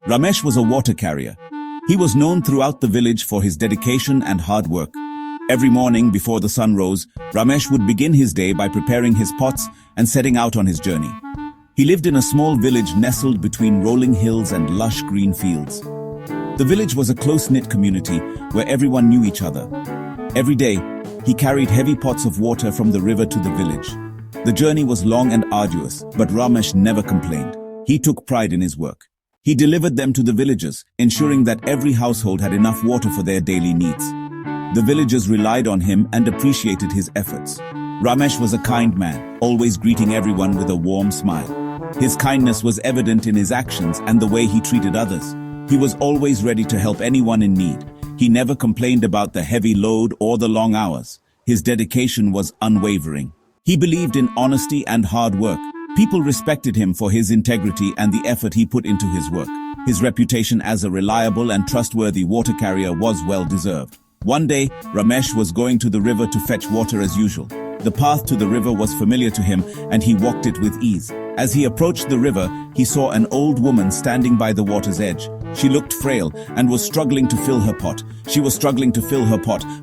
Ramesh was a water carrier. He was known throughout the village for his dedication and hard work. Every morning before the sun rose, Ramesh would begin his day by preparing his pots and setting out on his journey. He lived in a small village nestled between rolling hills and lush green fields. The village was a close-knit community where everyone knew each other. Every day, he carried heavy pots of water from the river to the village. The journey was long and arduous, but Ramesh never complained. He took pride in his work. He delivered them to the villagers, ensuring that every household had enough water for their daily needs. The villagers relied on him and appreciated his efforts. Ramesh was a kind man, always greeting everyone with a warm smile. His kindness was evident in his actions and the way he treated others. He was always ready to help anyone in need. He never complained about the heavy load or the long hours. His dedication was unwavering. He believed in honesty and hard work. People respected him for his integrity and the effort he put into his work. His reputation as a reliable and trustworthy water carrier was well deserved. One day, Ramesh was going to the river to fetch water as usual. The path to the river was familiar to him and he walked it with ease. As he approached the river, he saw an old woman standing by the water's edge. She looked frail and was struggling to fill her pot.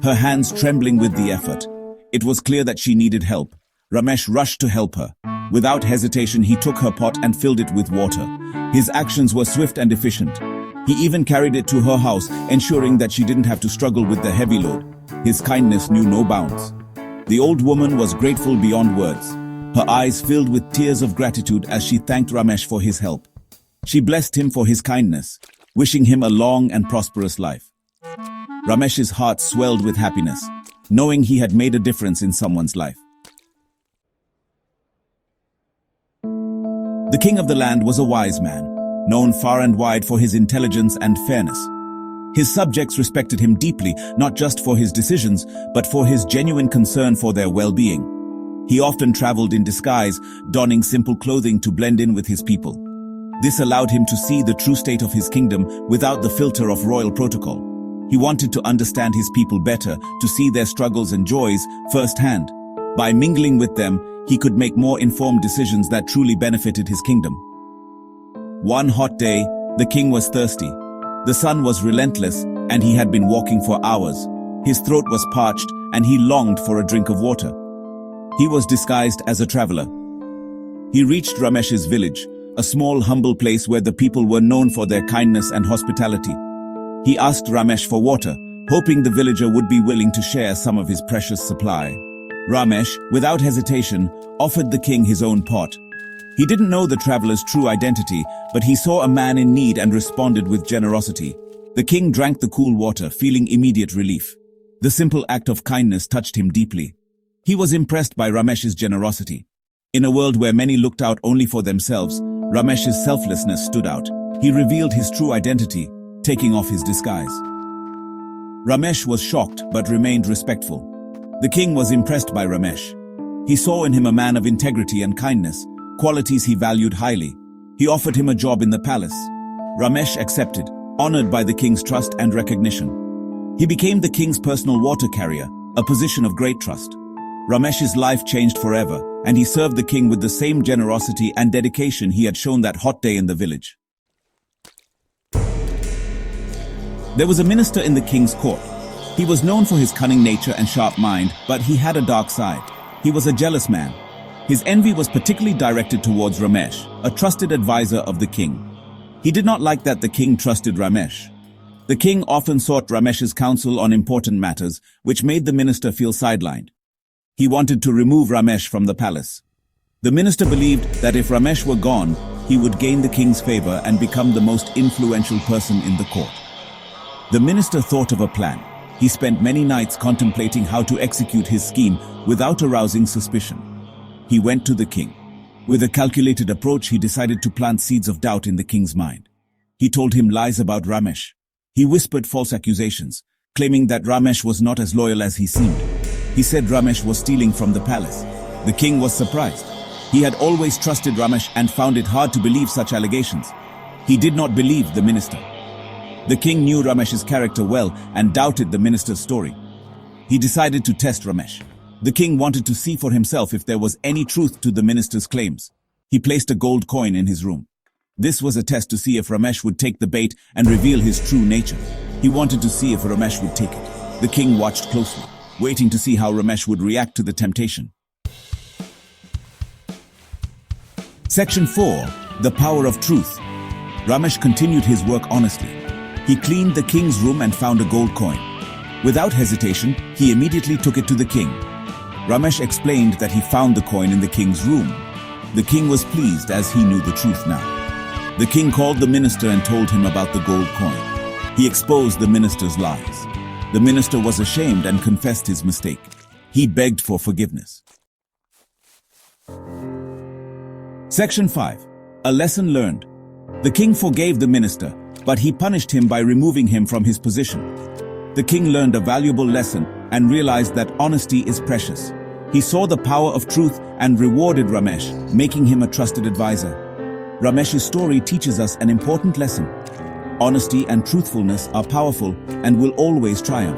Her hands trembling with the effort. It was clear that she needed help. Ramesh rushed to help her. Without hesitation, he took her pot and filled it with water. His actions were swift and efficient. He even carried it to her house, ensuring that she didn't have to struggle with the heavy load. His kindness knew no bounds. The old woman was grateful beyond words. Her eyes filled with tears of gratitude as she thanked Ramesh for his help. She blessed him for his kindness, wishing him a long and prosperous life. Ramesh's heart swelled with happiness, knowing he had made a difference in someone's life. The king of the land was a wise man, known far and wide for his intelligence and fairness. His subjects respected him deeply, not just for his decisions, but for his genuine concern for their well-being. He often traveled in disguise, donning simple clothing to blend in with his people. This allowed him to see the true state of his kingdom without the filter of royal protocol. He wanted to understand his people better, to see their struggles and joys firsthand. By mingling with them, he could make more informed decisions that truly benefited his kingdom. One hot day, the king was thirsty. The sun was relentless, and he had been walking for hours. His throat was parched, and he longed for a drink of water. He was disguised as a traveler. He reached Ramesh's village, a small, humble place where the people were known for their kindness and hospitality. He asked Ramesh for water, hoping the villager would be willing to share some of his precious supply. Ramesh, without hesitation, offered the king his own pot. He didn't know the traveler's true identity, but he saw a man in need and responded with generosity. The king drank the cool water, feeling immediate relief. The simple act of kindness touched him deeply. He was impressed by Ramesh's generosity. In a world where many looked out only for themselves, Ramesh's selflessness stood out. He revealed his true identity, taking off his disguise. Ramesh was shocked but remained respectful. The king was impressed by Ramesh. He saw in him a man of integrity and kindness, qualities he valued highly. He offered him a job in the palace. Ramesh accepted, honored by the king's trust and recognition. He became the king's personal water carrier, a position of great trust. Ramesh's life changed forever, and he served the king with the same generosity and dedication he had shown that hot day in the village. There was a minister in the king's court. He was known for his cunning nature and sharp mind, but he had a dark side. He was a jealous man. His envy was particularly directed towards Ramesh, a trusted advisor of the king. He did not like that the king trusted Ramesh. The king often sought Ramesh's counsel on important matters, which made the minister feel sidelined. He wanted to remove Ramesh from the palace. The minister believed that if Ramesh were gone, he would gain the king's favor and become the most influential person in the court. The minister thought of a plan. He spent many nights contemplating how to execute his scheme without arousing suspicion. He went to the king. With a calculated approach, he decided to plant seeds of doubt in the king's mind. He told him lies about Ramesh. He whispered false accusations, claiming that Ramesh was not as loyal as he seemed. He said Ramesh was stealing from the palace. The king was surprised. He had always trusted Ramesh and found it hard to believe such allegations. He did not believe the minister. The king knew Ramesh's character well and doubted the minister's story. He decided to test Ramesh. The king wanted to see for himself if there was any truth to the minister's claims. He placed a gold coin in his room. This was a test to see if Ramesh would take the bait and reveal his true nature. He wanted to see if Ramesh would take it. The king watched closely, waiting to see how Ramesh would react to the temptation. Section 4. The Power of Truth. Ramesh continued his work honestly. He cleaned the king's room and found a gold coin. Without hesitation, he immediately took it to the king. Ramesh explained that he found the coin in the king's room. The king was pleased as he knew the truth now. The king called the minister and told him about the gold coin. He exposed the minister's lies. The minister was ashamed and confessed his mistake. He begged for forgiveness. Section 5. A lesson learned. The king forgave the minister, but he punished him by removing him from his position. The king learned a valuable lesson and realized that honesty is precious. He saw the power of truth and rewarded Ramesh, making him a trusted advisor. Ramesh's story teaches us an important lesson. Honesty and truthfulness are powerful and will always triumph.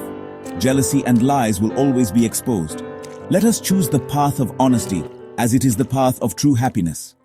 Jealousy and lies will always be exposed. Let us choose the path of honesty, as it is the path of true happiness.